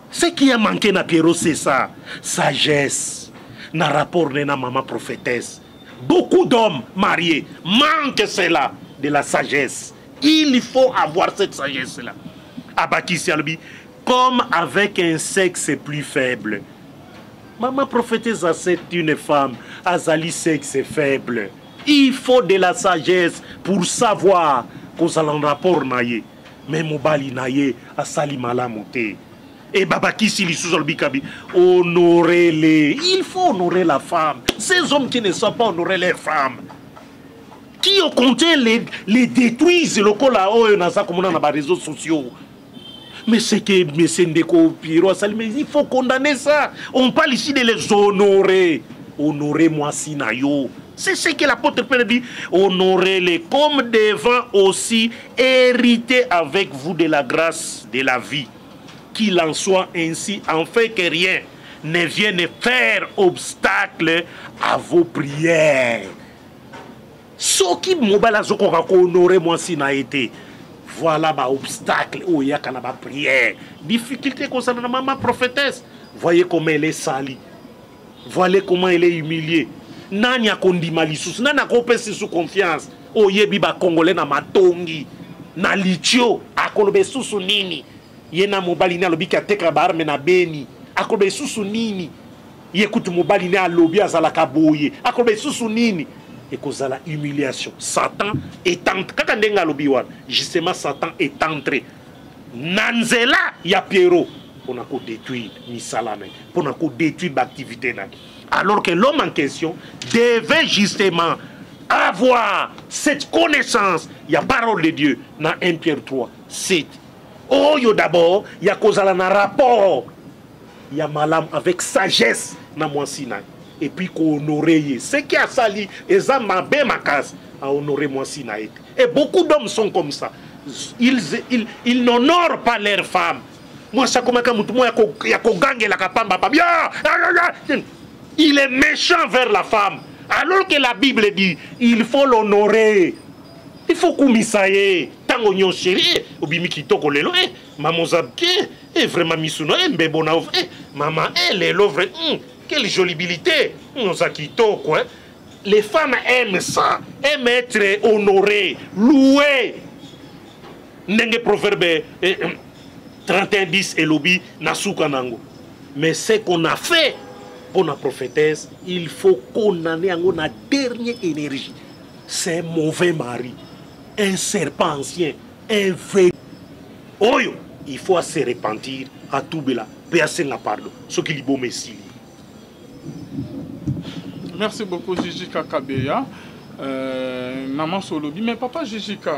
Ce qui a manqué na Pierrot, c'est ça. Sagesse. Na rapport de na maman prophétesse. Beaucoup d'hommes mariés manquent cela, de la sagesse. Il faut avoir cette sagesse-là. Abakissi Albi, comme avec un sexe plus faible. Maman prophétesse, c'est une femme. Azali sexe faible. Il faut de la sagesse pour savoir qu'on a un rapport naïe. Mais mobali naïe, asali malamote. Et Babakissi Lissouzolbikabi, honorez-les. Il faut honorer la femme. Ces hommes qui ne sont pas honorés les femmes, qui au contraire les détruisent, le col à eux, comme on a dans les réseaux sociaux. Mais c'est que M. Ndeko Piro, il faut condamner ça. On parle ici de les honorer. Honorez-moi Sinayo. C'est ce que l'apôtre Pierre dit. Honorez-les comme devant aussi hériter avec vous de la grâce de la vie. Qu'il en soit ainsi, en fait que rien ne vienne faire obstacle à vos prières. Ce qui m'a honoré moi Sinaïté. Voilà ma obstacle où il y a ma prière. Difficulté concernant ma prophétesse. Voyez comment elle est salie. Voyez comment elle est humiliée. Nani a kondi malisus. Nani a kopesi sous confiance. Oye biba congolais na matongi. Na lichio. Akolobe susu nini. Yena mobali na lobi kateka barme na beni. Akolobe susu nini. Yekutu mobali na lobi azalaka boye. Akolobe susu nini. Et cause la humiliation. Satan est entré. Justement, Satan est entré. Nanzela ya Pierrot. Pour nous détruire Misalame. Pour nous détruire l'activité. Alors que l'homme en question devait justement avoir cette connaissance. Il y a parole de Dieu dans 1 Pierre 3, 7. Oh, yo d'abord, il y a cause à un rapport. Il y a malam avec sagesse dans mon Sinaï. Et puis qu'on honorait. Ce qui a sali, et ça m'a bien ma case à honorer moi Sinaï. Et beaucoup d'hommes sont comme ça. Ils n'honorent pas leurs femmes. Moi, ça comme il est méchant vers la femme. Alors que la Bible dit, il faut l'honorer. Il faut qu'on misaye. Tango nyon chéri, obimi kitoko lelo, maman zabke, et vraiment misuno, mbebona, maman, elle est l'ouvre. Quelle jolibilité! Quoi. Les femmes aiment ça, aiment être honorées, louées. Nenge proverbe 31:10 et lobby nasuka nango. Mais ce qu'on a fait pour la prophétesse, il faut condamner la dernière énergie. C'est un mauvais mari, un serpent ancien, un vrai. Oyo, il faut se repentir à tout bela, personne n'a pardon. Ce qui est beau messie. Merci beaucoup, Gigi Kakabeya. Maman Solobi, mais papa Gigi K.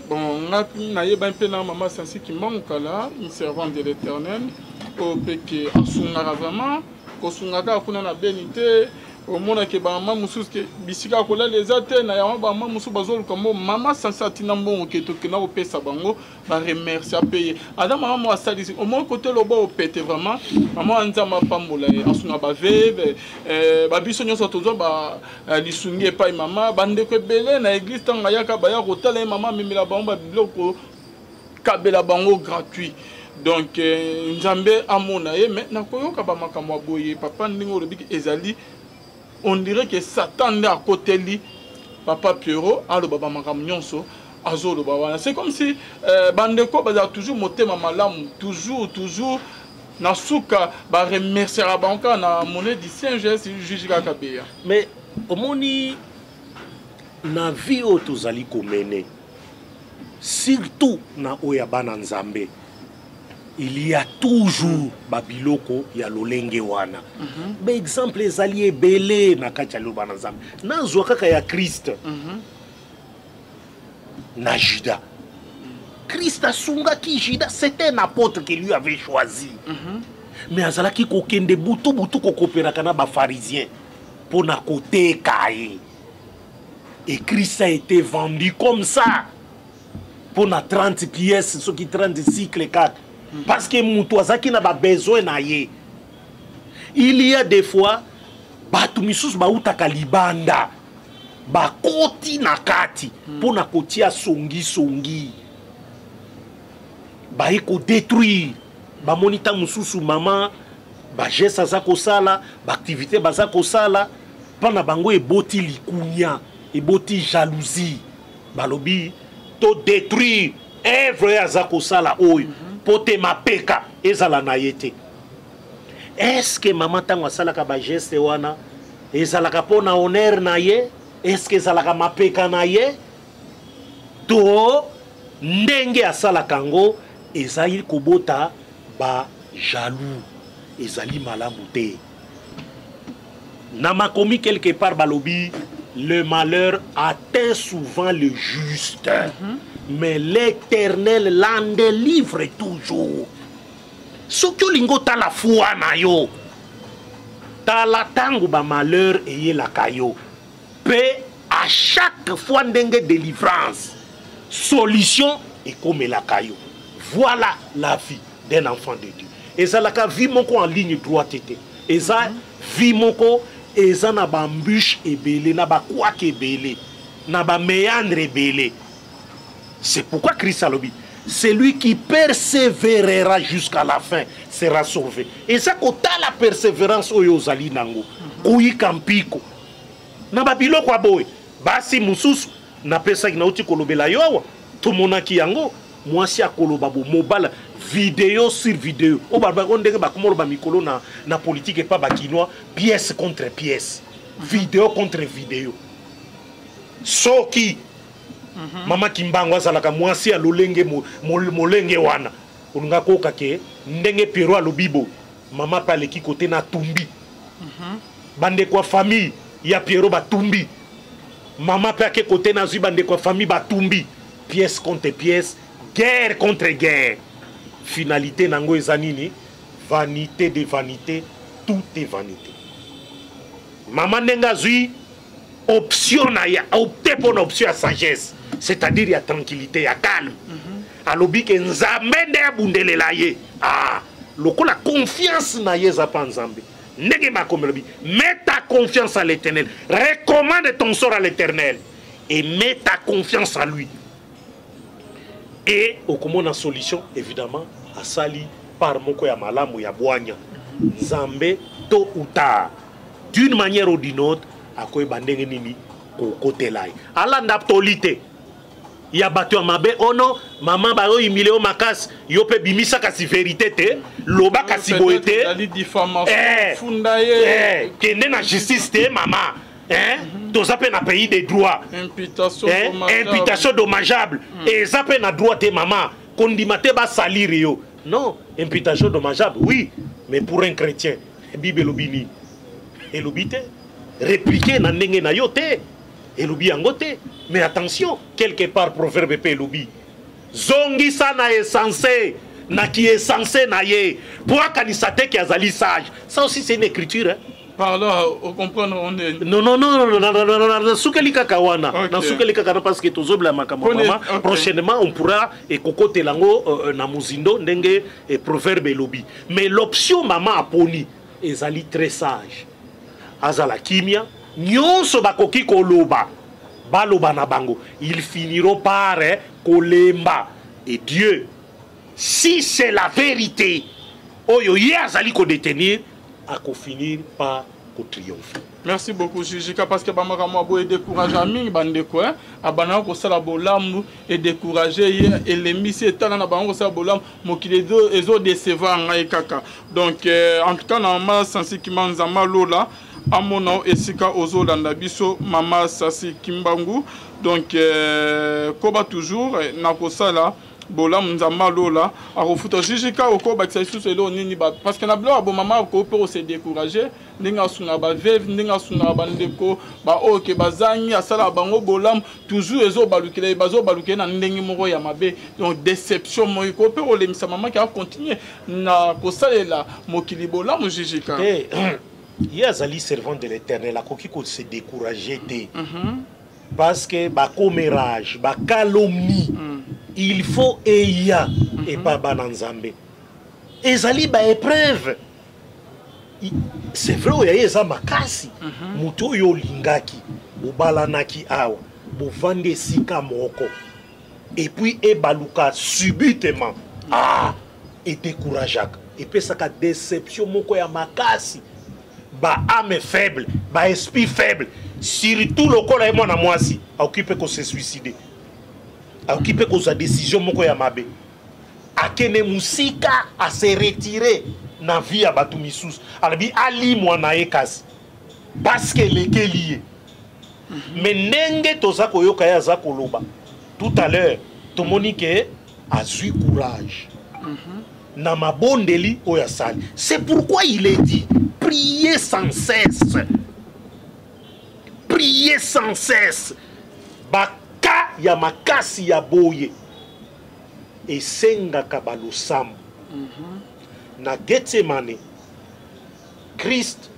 Bon, on a un peu maman Sensi qui manque là, une servante de l'Éternel, au péché, à Sungara vraiment, au Sungara, on a bénité, au monde qui est maman Moussous, qui bisika kola les athènes, na yama maman Moussous bazol comme maman Sensi Atinambo, qui est au Kena au Pesa Bango, va remercier à payer. Adam maman moi ça dit, au moins côté le bas au pété vraiment, maman Anzama Pamola, à Sungaba Veve, Babisonio Sotozo, Lissungi et pas maman, bande que belé, na église Tangayaka, Baya, Rotel et maman, Mimila Bamba, Biloko, Kabela Bango gratuit. Donc, Nzambe Amonaye, maintenant, Koyoka papa Ningo Rubik Ezali, on dirait que Satan est à côté de lui, papa Pierrot, alors Baba Makamnyonso, Azolo Bawana. C'est comme si Bandeko a toujours monté ma malam, toujours, na suka ba remercier la banque na monnaie du Saint-Jean juge Kakabea. Mais omoni na vie oyo tozali komene surtout na oyo ya bana nzambe il y a toujours babiloko ya lolenge wana ba exemple ezali ebele na kati ya lelo bana nzambe nazwa kaka ya Christ na Judas. Christ asungaki Judas, c'était un apôtre qui lui avait choisi. Mais azalaki kokende butu kokopéraka na ba pharisien pour na côté kaye. Et Christ a été vendu comme ça pour na 30 pièces, ceux qui 30 cycles 4. Parce que mutu azaki na ba besoin na ye. Il y a des fois batu misusu bautaka libanda bakoti na kati pour na kotia songi baiko détruire ba monita mususu mama ba geste za kosala ba activité baza kosala pana bango eboti likunya eboti jalousie balobi to détruire œuvre ya za kosala oyo pote mapeka ezala na yete. Est-ce que maman tango asalaka ba geste wana ezalaka pona honneur na ye? Est-ce que ezalaka mapeka na ye? To ndenge asalaka ngo ezali kobota ba jaloux, ezali malamu te. Na makomi quelque part balobi le malheur atteint souvent le juste, mais l'Éternel l'en délivre toujours. Ce que lingo ta la foi na yo, ta la tango ba malheur eye la kayo. Pe à chaque fois ndenge délivrance, solution et comme la kayo. Voilà la vie d'un enfant de Dieu. Et ça la vie moko en ligne droite était. Et ça vie moko et ça na ba embûche ebele, na ba kwak ebele, na ba méandre ebele. C'est pourquoi Christ a lobi. Celui qui persévérera jusqu'à la fin sera sauvé. Et ça, quand la persévérance au yozali nango, kuyi kampiko, na babilo kwa boy, basi mususu, na pesa ki na uti kolobela yowa, tout mon aki yango, moi si akolobabo mobile, vidéo sur vidéo. O barba ondenge ba komolo ba mikolo na politique et pas ba kinois, pièce contre pièce, vidéo contre vidéo. Soki mama kimbango azalaka mwasi ya lolenge molenge wana unga koka ke ndenge pero alobibo mama paleki kote na tumbi bande kwa famille ya Piero batumbi mama pe ke kote na zui bande kwa famille batumbi pièce contre pièce guerre contre guerre finalité nango ezanini vanité de vanité tout est vanité mama nenga zui option na ya opter pour une option à sagesse, c'est-à-dire il y a tranquillité, il y a calme. Alobi ke nzambe nde abundelela ye. Ah, lokola confiance na ye za pa nzambe. Ndenge makomelobi, mets ta confiance à l'Éternel. Recommande ton sort à l'Éternel et mets ta confiance à lui. Et au comment la solution évidemment à sali par moko ya malamu ya boanya. Nzambe tôt ou tard, d'une manière ou d'une autre akoy bandenge nini côté là ala ndaptolite ya bato ya mabe ono mama ba yo imileo makas yo pe bimisa kasi vérité te loba kasi boete funda ye kende na justice te mama toza pe na pays de droit imputation dommageable et ça pe na droit te mama kondima te ba salir yo non imputation dommageable oui mais pour un chrétien bible lobini et lobite répliquer na ndenge na yote elubi angote mais attention quelque part proverbe pe elubi zongi sana est censé na qui est censé na ye pour kanisate qui azali sage ça aussi c'est une écriture hein? Par là on comprend on est non sukeli kakawana na sukeli kakana parce que tozobla makambo mama prochainement on pourra et kokote lango na muzindo ndenge et proverbe elubi mais l'option mama aponi ezali très sage azala kimia nyonso bakoki koloba baloba na bango ils finiront par kolemba et Dieu si c'est la vérité oyo ye azali ko détenir ako finir par ko triomphe. Merci beaucoup Jijika parce que bamaka bo décourager ami bande quoi abana ko sala bolam et décourager et les missions tana na bango sala bolam mokile do ezo décevoir ngai kaka. Donc en tout cas na ma sensi ki manzama lola amona esika ozolanda biso mama sasi kimbangu. Donc koba toujours na ko sala bolam nzama lola a refuta Jijika oko ba kisa sous elo nini ba parce que na blo abo mama ko peut se décourager ninga sunga ba veve ninga sunga ba ndeko ba oke bazangi asala bango bolam toujours ezo balukile bazo balukile na ndengi moko ya mabe. Donc déception mo ko peut o lemisa mama qui a continuer na ko salela mokili bolam Jijika il y a zali servant de l'Éternel a koki ko se décourager té parce que ba commérage ba calomnie il faut eya et pas bananzambe ezali ba épreuve. C'est vrai il y a makasi muto yo lingaki bobalanaki awa bovande sika moko et puis e baluka subitement et décourageaka et puis ça ka déception moko ya makasi ba âme faible ba esprit faible surtout lokola e mwana mwasi occupé ko se suicider occupé ko sa décision moko ya mabe akene musika a se retirer na vie ya batu misusu alabi ali mwana ekasi parce que leke lié mais ndenge toza koyoka ya za koloba tout à l'heure tomoni ke azui courage na mabondeli oya sali. C'est pourquoi il est dit priez sans cesse, priez sans cesse. Baka ya makasi ya boye esenga kabalo sam na Getsemane Christ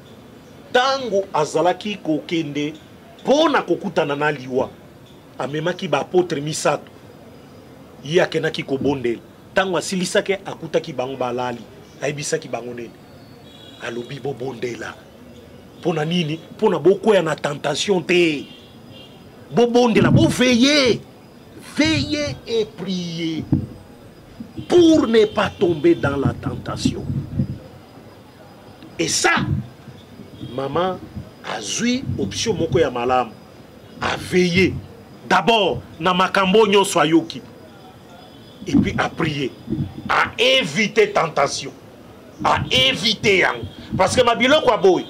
tango azalaki kokende pona kokutana na liwa amemaki ba apôtre misato ye akenaki kobondela tango asilisake akutaki bango balali ayebisaki bango nini alobi bobondela pona nini pona bokoya na tentation te bobondela bo veiller veiller et prier pour ne pas tomber dans la tentation. Et ça, maman a zui option moko ya malam a veiller d'abord na makambo nyonso ayoki et puis à prier, à éviter tentation, à éviter yang parce que ma biloko aboy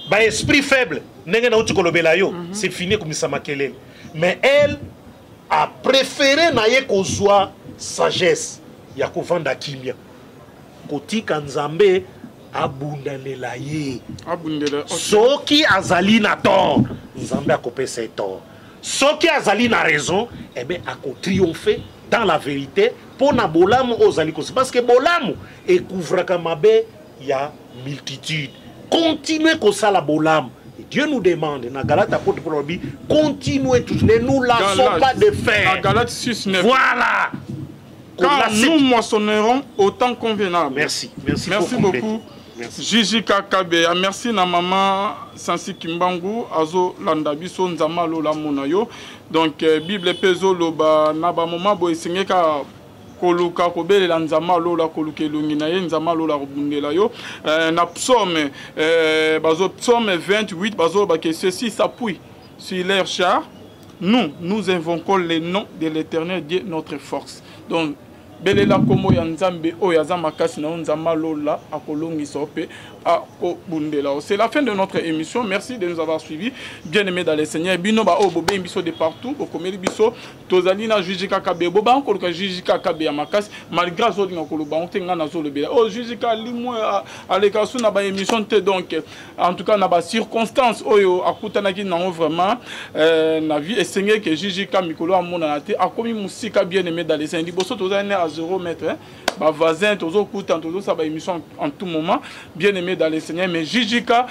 ba esprit faible ndenge na uti kolobela yo c'est fini comme ça makelele mais elle a préféré na ye kozwa sagesse ya kovanda kimia kotika nzambe abundanela ye abundela soki azali na tort nzambe akopesa tort soki azali na raison eh bien akotriompher dans la vérité pour na bolamu ozali kosi parce que bolamu ekouvraka mabe ya multitude. Continuez comme ça la bolamu. Dieu nous demande, dans Galate apôtre Paul dit, continuez tous, ne nous lassons pas de faire. Galate 6:9. Voilà. Car nous moissonnerons au temps convenable. Merci. Merci beaucoup. Merci. Jijika Kabe, merci na maman Sansi Kimbangu, Azo Landabiso, Nzama Lola Monayo. Donc, Bible Pezo Loba, Naba Moma Boisengeka. Koluka kobele la nzama lola koluke lungina ye nzama lola robundela yo na psaume bazo psaume 28 bazo ba que ceci s'appuie sur leur char. Nous invoquons le nom de l'Éternel Dieu notre force. Donc belela komo ya nzambe o ya zamakasi na nzama lola akolongi sope akobundela. C'est la fin de notre émission. Merci de nous avoir suivis. Bien-aimés dans les Seigneurs. Bino ba o bobe biso de partout au komeli biso tozali na Jijika Kabe boba encore ka Jijika Kabe ya makasi malgré zo linga koloba on tenga na zo lebela. Oh Jijika limwa aleka su na ba émission te donc en tout cas na ba circonstances oyo akutanaki na vraiment na vie et Seigneur que Jijika mikolo amona na te akomi musika bien-aimé dans les Seigneurs. Liboso tozali à 0 mètre hein. Ba voisin tozo kuta tozo sa ba émission en tout moment bien-aimé dans les Seigneurs. Mais Jijika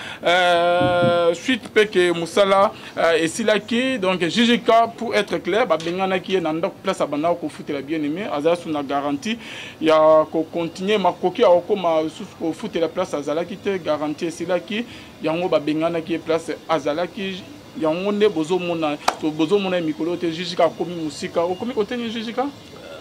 suite peke musala et silaki donc Jijika pour être clair ba bengana ki na ndok place abana ko foutela bien-aimé azala suna garantie ya ko continuer makoki a ko ma ko foutela place azala ki te garantie silaki yango ba bengana ki place azala ki yango ne bozo mona mikolo te Jijika komi musika o komi oteni Jijika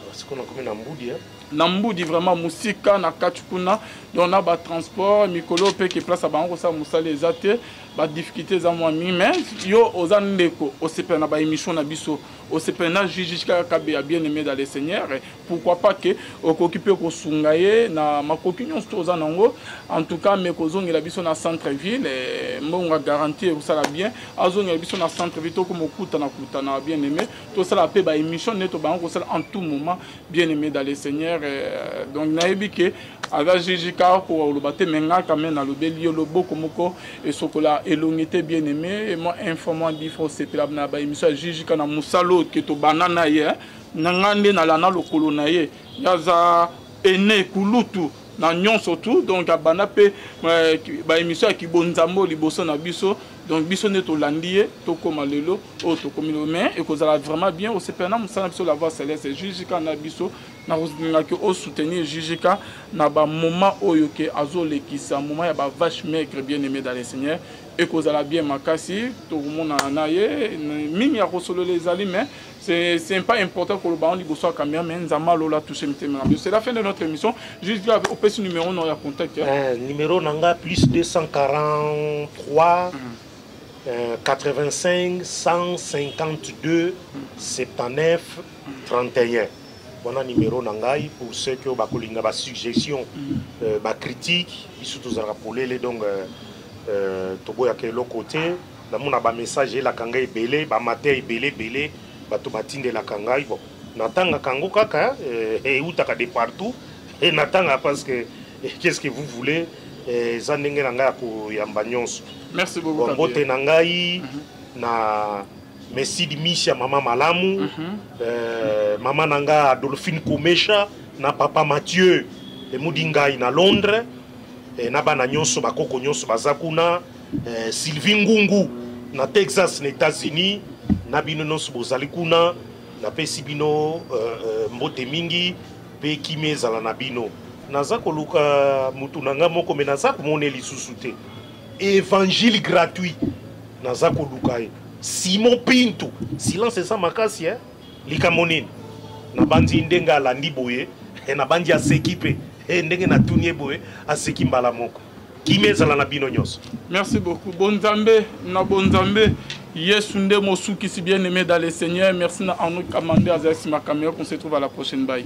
parce qu'on a comme un boudi hein. Namboudi vraiment musika na kachukuna donc na ba transport mikolo pe ke place ba ngosa musale ezate ba difficulté za moi mi mais yo ozandeko osepe na ba émission na biso osepe na jijika kabe ya bien aimé dans le Seigneur pourquoi pas que occuper ko sungaye na makokinyo sto ozanango en tout cas me kozongela biso na centre ville mbonga garantie vous sala bien azongela biso na centre ville to ko mokuta na bien aimé to sala pe ba émission neto ba ngosala en tout moment bien aimé dans le Seigneur donc nayebi ke avec jijika ko lobate menga quand même na lobeli yo loboko moko et sokola elongité bien aimé et moi informant dit faut c'est na ba émission jijika na musalo ke to banana ye nangande na lana lokolo na ye yaza ene kulutu na nyonso tout donc abana pe ba émission ki bonzambo liboso na biso donc biso ne to landié to koma lelo o to komino mais et kozala vraiment bien au sepena musana biso la voix céleste jijika na biso na rozinga ke o soutenir jijika na ba moment oyo ke azolekisa moment ya ba vache maigre bien aimé dans le Seigneur et kozala bien makasi to mona na ye mingi ya kosolo les ali mais c'est pas important que le baron liboso a caméra mais nzama lola toucher mitema. C'est la fin de notre émission. Juste au petit numéro non ya contact. Numéro nanga plus 243 85 152 79 31. Voilà numéro nangai pour ceux qui ont bakolinga ba suggestion ba critique surtout za rappeler donc toboya ke l'autre côté na mona ba message la kanga ebele ba matin ebele bato batinde la kangai bon natanga kango kaka et utaka de partout et natanga parce que qu'est-ce que vous voulez zanenge nanga ko yamba nyonso. Merci beaucoup. Bote nangai na merci dimisha mama malamu mama nanga Adolphine Komesha na papa Mathieu de Mudingai na Londres na bana nyonso bakoko nyonso bazakuna Sylvie Ngungu na Texas na États-Unis na bino nyonso bozali kuna na pesi bino mbote mingi pe kimezala na bino naza koluka mutu nanga moko me naza komona lisusu te évangile gratuit naza koluka Simon Pinto silence ça makasi likamonene na bandi ndenga alandi boye na bandi asekipe ndenge na tunie boye aseki mbala moko kimezala na bino nyonso. Merci beaucoup. Bonzambe na bonzambe Yesu nde mosuki si bien aimé dans le Seigneur. Merci na anu kamande azasi ma caméra qu'on se trouve à la prochaine bye.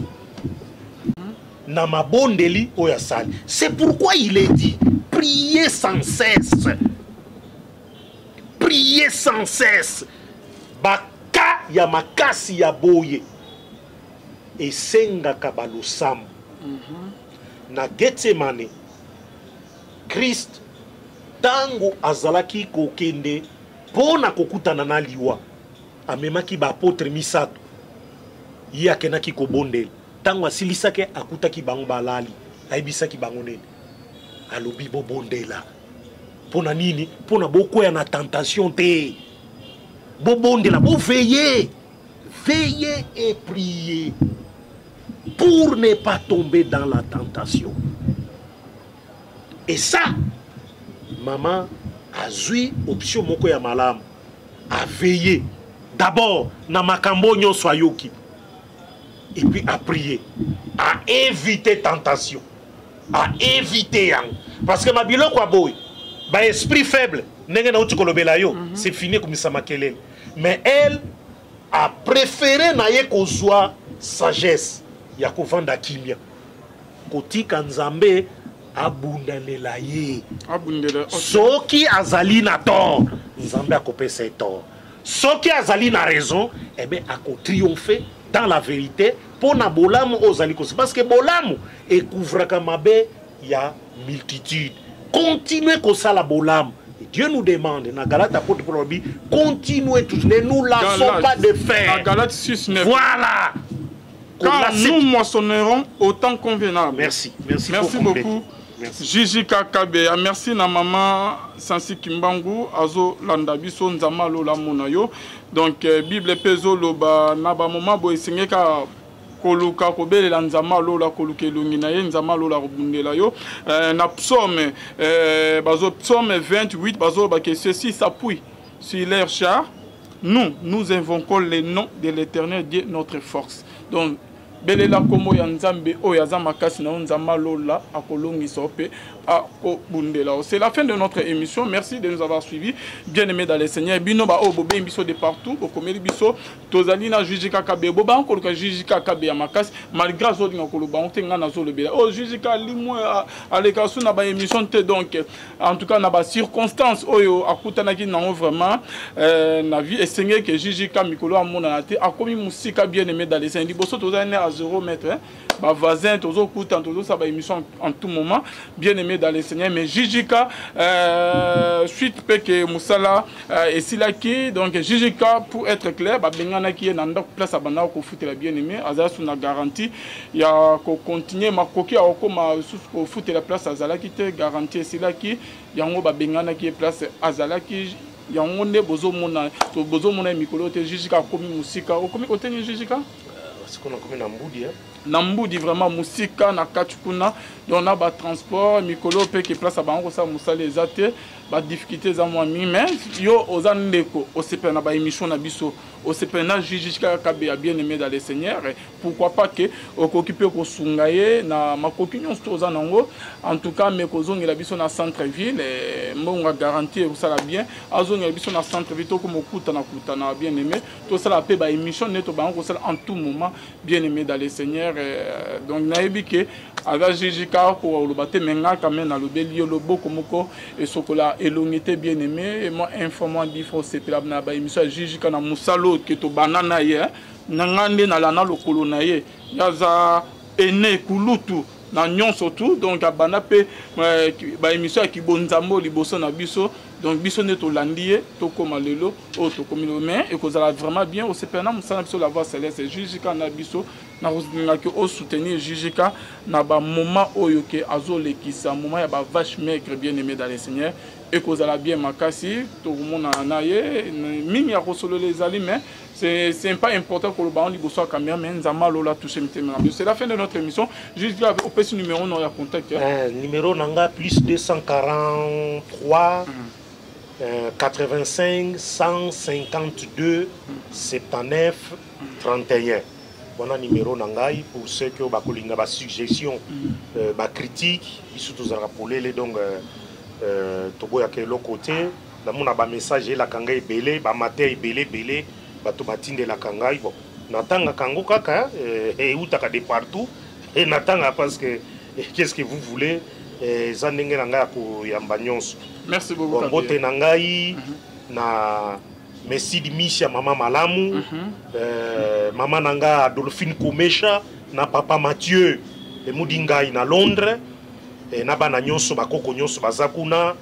Na mabondeli oyasali. C'est pourquoi il est dit priez sans cesse. Priez sans cesse. Baka ya makasi ya boye. Esenga kabalosam. Na Getsemane Christ tango azalaki kokende pona kokutana na liwa amemaki ba apôtre misato ye akenaki kobondela tango asilisaki akutaki bango balali ayebisaki bango nini alobi bobondela pona nini pona bokoya na tentation te bobondela veillez et priez pour ne pas tomber dans la tentation. Et ça, maman a joué option moko ya malam, a veillé. D'abord, na makambo nyonso ayoki. Et puis à prier, à éviter tentation, à éviter yang. Parce que ma bilo kwa boy, ba esprit faible, nenge na uti kolobela yo, c'est fini comme ça makelele. Mais elle a préféré na ye kozwa sagesse. Ya kovanda kimia kotika nzambe abundanela ye soki azali na tort nzambe akopesa tort soki azali na raison eh bien akotriompher dans la vérité pona bolamu ozali kosi parce que bolamu ekouvraka mabe ya multitude continuez kosala bolamu. Dieu nous demande, dans Galate apôtre Paul dit, continuez tous, ne nous lassons pas de faire. Galate 6:9. Voilà. Quand nous moissonnerons au temps convenable. Merci beaucoup. Merci. Gigi Kakabe, merci na maman Sansi Kimbangu, Azo Landabiso Nzama Lola Monayo. Donc Bible pezo loba na ba mama boy singeka koluka kobele la Nzama Lola koluke lungina ye Nzama Lola robundela yo. Na psaume bazo psaume 28 bazo ba que ceci s'appuie sur leur char. Nous invoquons le nom de l'Éternel Dieu notre force. Donc belela kombo ya nzambe oyo aza makasi na nzamba lola akolongisa pe akobundela. C'est la fin de notre émission. Merci de nous avoir suivis. Bien-aimés dans les Seigneurs, bino ba obobe biso de partout, okomeli biso tozali na Jujika Kabe boba encore que Jujika Kabe ya makasi malgré azoli na koloba on tenga na zo lebela. Oh Jujika limwa aleka su na ba émission te donc en tout cas na ba circonstances oyo akutanaki na vraiment na vie esengé que Jujika mikolo amona na te akomi musika bien-aimé dans les Seigneurs. Liboso tozali à 0 mètre hein. Ba voisin tozo kuta tozo sa ba émission en tout moment bien-aimé dans les Seigneurs mais Jujika suite peke musala et silaki donc Jujika pour être clair ba bengana ki na ndok place abana ko foutela bien-aimé azala suna garantie ya ko continuer makoki akoma ko foutela place azala ki te garantie silaki yango ba bengana ki place azala ki yango ne bozomona to bozomona mikolo te Jujika komi musika okomi oteni Jujika parce qu'on a comme na mbudi hein Namboudi vraiment musika na kachukuna donc na ba transport mikolo pe ke place ba ngosa musale ezate ba difficulté za moi mi mais yo ozandeko osepena ba émission na biso osepena Jujika Kabe ya bien-aimé dans les Seigneurs pourquoi pas que okokipe ko sungaye na makokinyo sto za nango en tout cas me kozongela biso na centre ville mbonga garantie vous ça bien azongela biso na centre ville to ko mokuta na bien-aimé to ça la pe ba émission neto ba ngosala en tout moment bien-aimé dans les Seigneurs donc nayebi ke avec Jujika ko lobate menga quand même na lobeli yo loboko moko et sokola elongité bien-aimé et moi informant bifo c'est na ba émission Jujika na musalo que to banana ye nangande na lana lokolo na ye yaza ene kulutu na nyonso tout donc abana pe ba émission ki bonzambo liboso na biso donc biso ne to landié to koma lelo o to komino mais et kozala vraiment bien au sepena musana biso la voix céleste Jujika na biso na rozinga ke o soutenir Jujika na ba moment oyo ke azolekisa moment ya ba vache maigre bien-aimé dans les Seigneurs et kozala bien makasi to mona na ye mingi ya kosolo les ali mais c'est pas important que le baron liboso a caméra mais nzama lola toucher mitema. C'est la fin de notre émission. Juste au petit numéro non ya contact. Numéro nanga plus 243 85 152 79 31. Voilà numéro nangai pour ceux qui ont ba suggestion ba critique surtout za rappeler donc toboya ke l'autre côté na mona ba message la kanga ebele ba matin ebele bato batinde la kangai bon natanga kango kaka et utaka de partout et natanga parce que qu'est-ce que vous voulez zanenge nanga ko yamba nyonso. Merci beaucoup. Bote nangai na merci Dimisha mama malamu mama nanga Adolphine Komesha na papa Mathieu e mudingai na Londres na bana nyonso bakoko nyonso bazakuna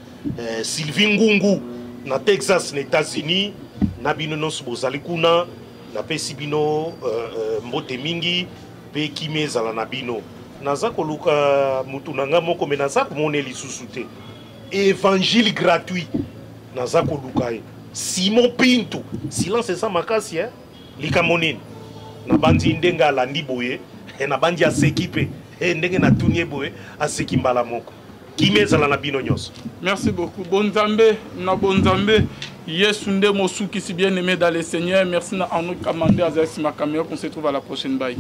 Sylvie Ngungu na Texas na États-Unis na bino nyonso bozali kuna na pesi bino mbote mingi pe kimezala na bino naza koluka mutu nanga moko me naza komona lisusu te évangile gratuit naza koluka Simon Pinto silence ça makasi hein likamonene na bandi ndenga alandi boye na bandi asekipe ndenge na tunie boye aseki mbala moko kimezala na bino nyonso. Merci beaucoup. Bonzambe na bonzambe Yesu nde mosuki si bien-aimé dans les Seigneurs. Merci na Arnaud Kamande Azasi Makameo qu'on se trouve à la prochaine baille.